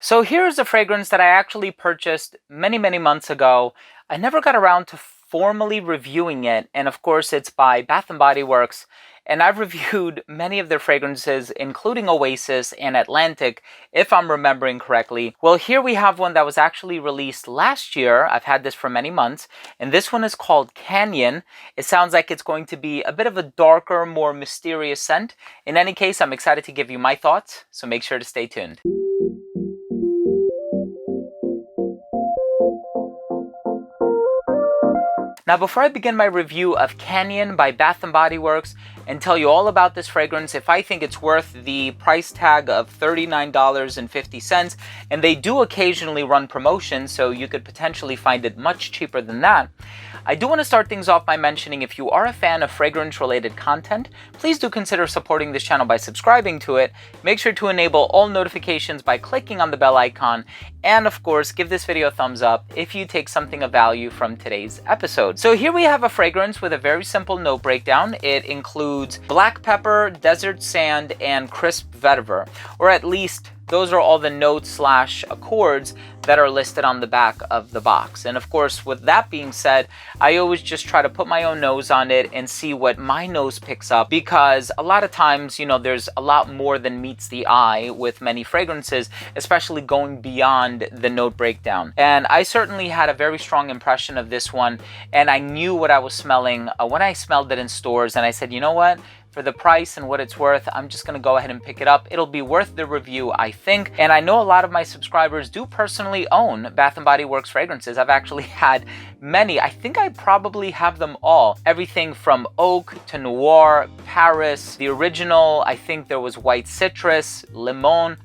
So here's a fragrance that I actually purchased many months ago. I never got around to formally reviewing it, and of course it's by Bath & Body Works, and I've reviewed many of their fragrances, including Oasis and Atlantic, if I'm remembering correctly. Well, here we have one that was actually released last year. I've had this for many months, and this one is called Canyon. It sounds like it's going to be a bit of a darker, more mysterious scent. In any case, I'm excited to give you my thoughts, so make sure to stay tuned. Now, before I begin my review of Canyon by Bath & Body Works and tell you all about this fragrance, if I think it's worth the price tag of $39.50, and they do occasionally run promotions, so you could potentially find it much cheaper than that, I do want to start things off by mentioning if you are a fan of fragrance-related content, please do consider supporting this channel by subscribing to it. Make sure to enable all notifications by clicking on the bell icon, and of course, give this video a thumbs up if you take something of value from today's episode. So here we have a fragrance with a very simple note breakdown. It includes black pepper, desert sand, and crisp vetiver, or at least those are all the notes / accords that are listed on the back of the box. And of course, with that being said, I always just try to put my own nose on it and see what my nose picks up, because a lot of times, there's a lot more than meets the eye with many fragrances, especially going beyond the note breakdown. And I certainly had a very strong impression of this one, and I knew what I was smelling when I smelled it in stores, and I said, you know what? For the price and what it's worth, I'm just going to go ahead and pick it up. It'll be worth the review, I think. And I know a lot of my subscribers do personally own Bath & Body Works fragrances. I've actually had many. I think I probably have them all. Everything from Oak to Noir, Paris, the original, I think there was White Citrus, Limon.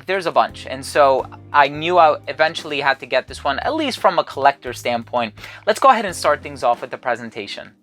There's a bunch. And so I knew I eventually had to get this one, at least from a collector standpoint. Let's go ahead and start things off with the presentation.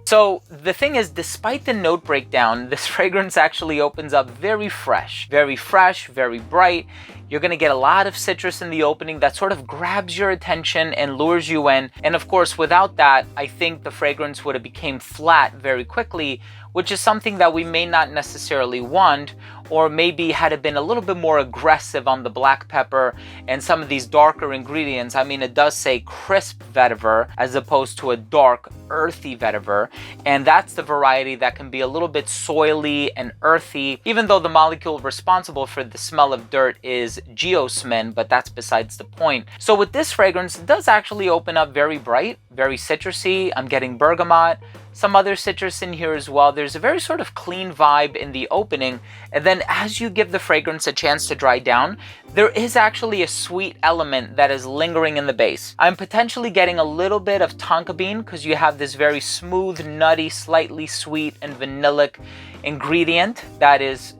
So the thing is, despite the note breakdown, this fragrance actually opens up very fresh, very bright. You're going to get a lot of citrus in the opening that sort of grabs your attention and lures you in. And of course, without that, I think the fragrance would have become flat very quickly, which is something that we may not necessarily want, or maybe had it been a little bit more aggressive on the black pepper and some of these darker ingredients. I mean, it does say crisp vetiver as opposed to a dark, earthy vetiver, and that's the variety that can be a little bit soily and earthy, even though the molecule responsible for the smell of dirt is geosmin, but that's besides the point. So with this fragrance, it does actually open up very bright, very citrusy. I'm getting bergamot, some other citrus in here as well. There's a very sort of clean vibe in the opening, and then as you give the fragrance a chance to dry down, there is actually a sweet element that is lingering in the base. I'm potentially getting a little bit of tonka bean because you have this very smooth, nutty, slightly sweet and vanillic ingredient that is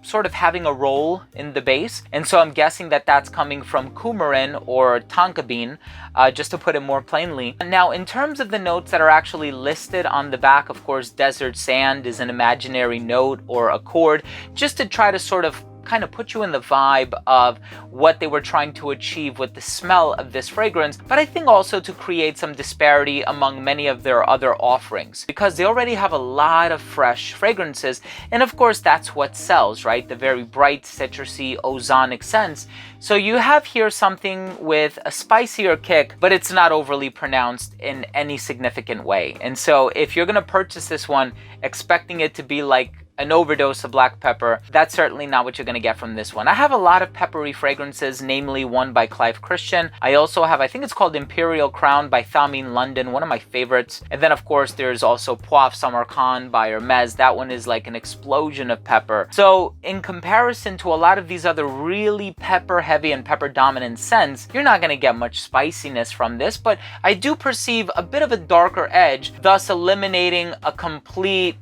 sort of having a role in the base. And so I'm guessing that that's coming from coumarin or tonka bean, just to put it more plainly. Now, in terms of the notes that are actually listed on the back, of course, desert sand is an imaginary note or accord, just to try to sort of kind of put you in the vibe of what they were trying to achieve with the smell of this fragrance, but I think also to create some disparity among many of their other offerings, because they already have a lot of fresh fragrances, and of course that's what sells, right? The very bright, citrusy, ozonic scents. So you have here something with a spicier kick, but it's not overly pronounced in any significant way. And so if you're gonna purchase this one expecting it to be like an overdose of black pepper, that's certainly not what you're going to get from this one. I have a lot of peppery fragrances, namely one by Clive Christian. I also have, I think it's called Imperial Crown by Thameen London, one of my favorites. And then of course there's also Poivre Samarkand by Hermes. That one is like an explosion of pepper. So in comparison to a lot of these other really pepper heavy and pepper dominant scents, you're not going to get much spiciness from this, but I do perceive a bit of a darker edge, thus eliminating a complete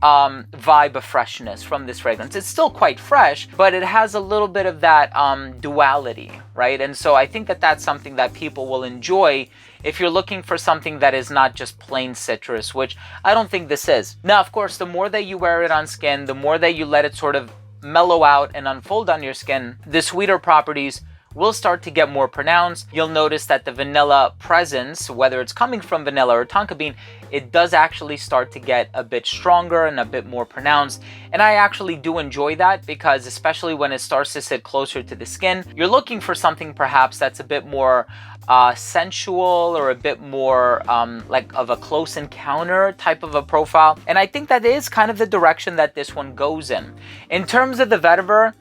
vibe of freshness from this fragrance. It's still quite fresh, but it has a little bit of that duality, right? And so I think that that's something that people will enjoy if you're looking for something that is not just plain citrus, which I don't think this is. Now, of course, the more that you wear it on skin, the more that you let it sort of mellow out and unfold on your skin, the sweeter properties will start to get more pronounced. You'll notice that the vanilla presence, whether it's coming from vanilla or tonka bean, it does actually start to get a bit stronger and a bit more pronounced. And I actually do enjoy that, because especially when it starts to sit closer to the skin, you're looking for something perhaps that's a bit more sensual, or a bit more like of a close encounter type of a profile. And I think that is kind of the direction that this one goes in. In terms of the vetiver,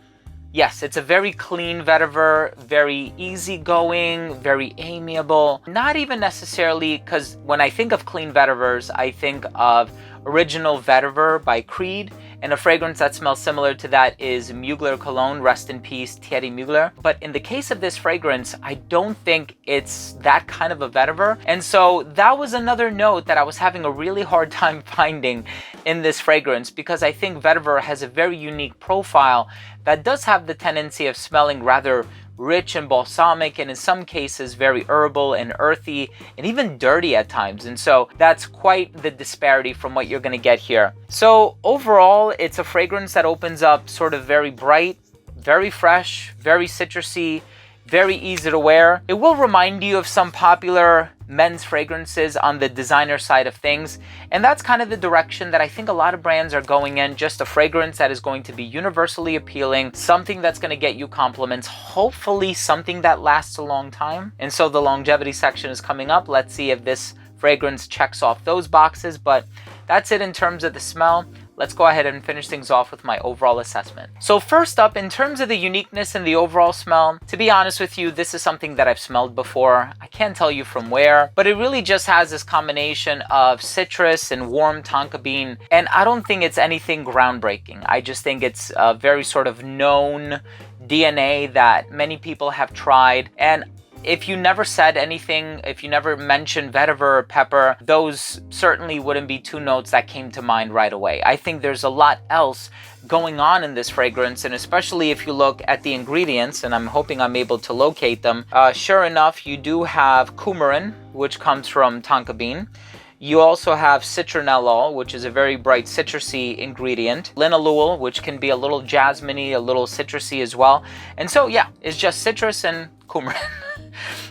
yes, it's a very clean vetiver, very easygoing, very amiable. Not even necessarily, because when I think of clean vetivers, I think of Original Vetiver by Creed, and a fragrance that smells similar to that is Mugler Cologne, rest in peace Thierry Mugler. But in the case of this fragrance, I don't think it's that kind of a vetiver. And so that was another note that I was having a really hard time finding in this fragrance, because I think vetiver has a very unique profile that does have the tendency of smelling rather rich and balsamic, and in some cases very herbal and earthy and even dirty at times. And so that's quite the disparity from what you're going to get here. So overall, it's a fragrance that opens up sort of very bright, very fresh, very citrusy, very easy to wear. It will remind you of some popular men's fragrances on the designer side of things, and that's kind of the direction that I think a lot of brands are going in. Just a fragrance that is going to be universally appealing, something that's going to get you compliments, hopefully something that lasts a long time. And so the longevity section is coming up. Let's see if this fragrance checks off those boxes. But that's it in terms of the smell. Let's go ahead and finish things off with my overall assessment. So first up, in terms of the uniqueness and the overall smell, to be honest with you, this is something that I've smelled before. I can't tell you from where, but it really just has this combination of citrus and warm tonka bean. And I don't think it's anything groundbreaking. I just think it's a very sort of known DNA that many people have tried. And if you never said anything, if you never mentioned vetiver or pepper, those certainly wouldn't be two notes that came to mind right away. I think there's a lot else going on in this fragrance, and especially if you look at the ingredients, and I'm hoping I'm able to locate them. Sure enough, you do have coumarin, which comes from tonka bean. You also have citronellol, which is a very bright citrusy ingredient. Linalool, which can be a little jasmine-y, a little citrusy as well. And so yeah, it's just citrus and coumarin.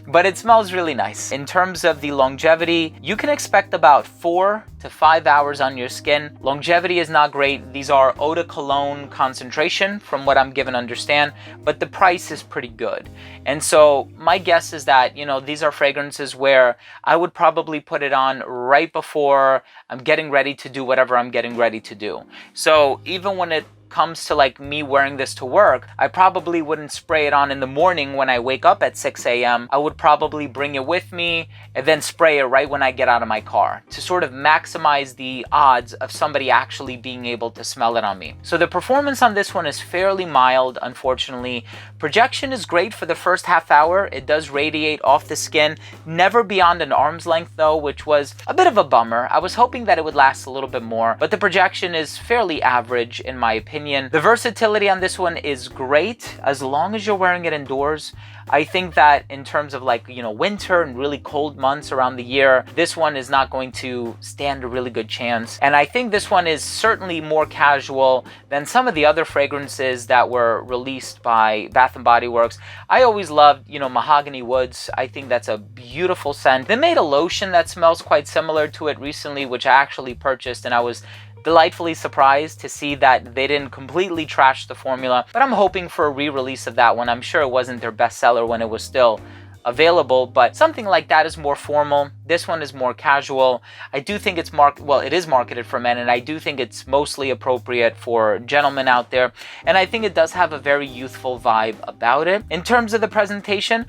But it smells really nice. In terms of the longevity, you can expect about 4 to 5 hours on your skin. Longevity is not great. These are eau de cologne concentration from what I'm given to understand, but the price is pretty good. And so my guess is that, you know, these are fragrances where I would probably put it on right before I'm getting ready to do whatever I'm getting ready to do. So even when it comes to like me wearing this to work, I probably wouldn't spray it on in the morning when I wake up at 6 a.m. I would probably bring it with me and then spray it right when I get out of my car to sort of maximize the odds of somebody actually being able to smell it on me. So the performance on this one is fairly mild, unfortunately. Projection is great for the first half hour. It does radiate off the skin, never beyond an arm's length though, which was a bit of a bummer. I was hoping that it would last a little bit more, but the projection is fairly average in my opinion. The versatility on this one is great as long as you're wearing it indoors. I think that in terms of like, you know, winter and really cold months around the year, this one is not going to stand a really good chance. And I think this one is certainly more casual than some of the other fragrances that were released by Bath & Body Works. I always loved, you know, Mahogany Woods. I think that's a beautiful scent. They made a lotion that smells quite similar to it recently, which I actually purchased, and I was delightfully surprised to see that they didn't completely trash the formula, but I'm hoping for a re-release of that one. I'm sure it wasn't their bestseller when it was still available, but something like that is more formal. This one is more casual. I do think it's it is marketed for men, and I do think it's mostly appropriate for gentlemen out there, and I think it does have a very youthful vibe about it. In terms of the presentation,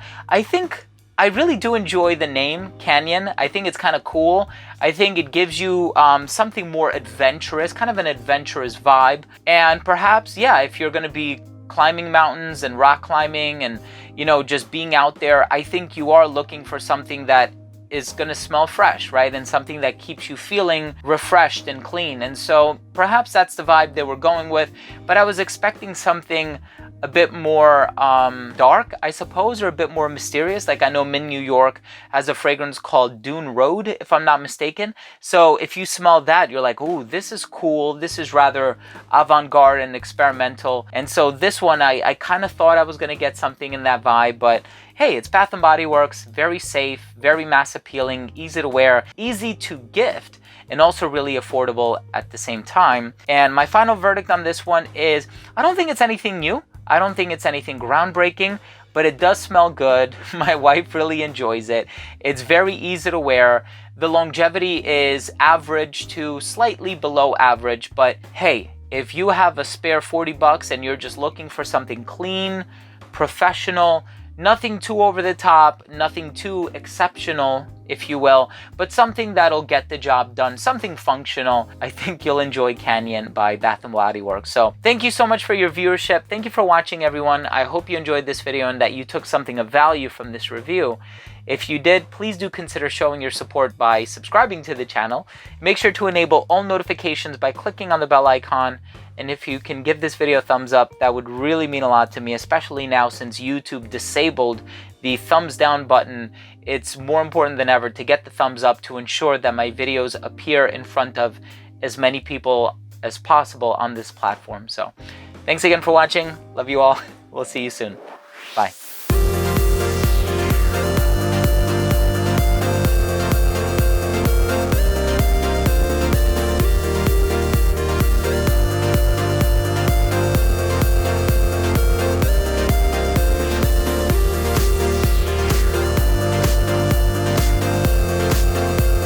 I really do enjoy the name Canyon. I think it's kind of cool. I think it gives you something more adventurous, kind of an adventurous vibe. And perhaps, yeah, if you're going to be climbing mountains and rock climbing and, you know, just being out there, I think you are looking for something that is going to smell fresh, right? And something that keeps you feeling refreshed and clean. And so perhaps that's the vibe they were going with, but I was expecting something a bit more dark, I suppose, or a bit more mysterious. Like I know Min New York has a fragrance called Dune Road, if I'm not mistaken. So if you smell that, you're like, ooh, this is cool. This is rather avant-garde and experimental. And so this one, I kind of thought I was going to get something in that vibe, but hey, it's Bath & Body Works, very safe, very mass appealing, easy to wear, easy to gift, and also really affordable at the same time. And my final verdict on this one is, I don't think it's anything new. I don't think it's anything groundbreaking, but it does smell good. My wife really enjoys it. It's very easy to wear. The longevity is average to slightly below average, but hey, if you have a spare 40 bucks and you're just looking for something clean, professional, nothing too over the top, nothing too exceptional, if you will, but something that'll get the job done, something functional, I think you'll enjoy Canyon by Bath & Body Works. So thank you so much for your viewership. Thank you for watching, everyone. I hope you enjoyed this video and that you took something of value from this review. If you did, please do consider showing your support by subscribing to the channel. Make sure to enable all notifications by clicking on the bell icon. And if you can give this video a thumbs up, that would really mean a lot to me, especially now since YouTube disabled the thumbs down button. It's more important than ever to get the thumbs up to ensure that my videos appear in front of as many people as possible on this platform. So thanks again for watching. Love you all. We'll see you soon. Bye.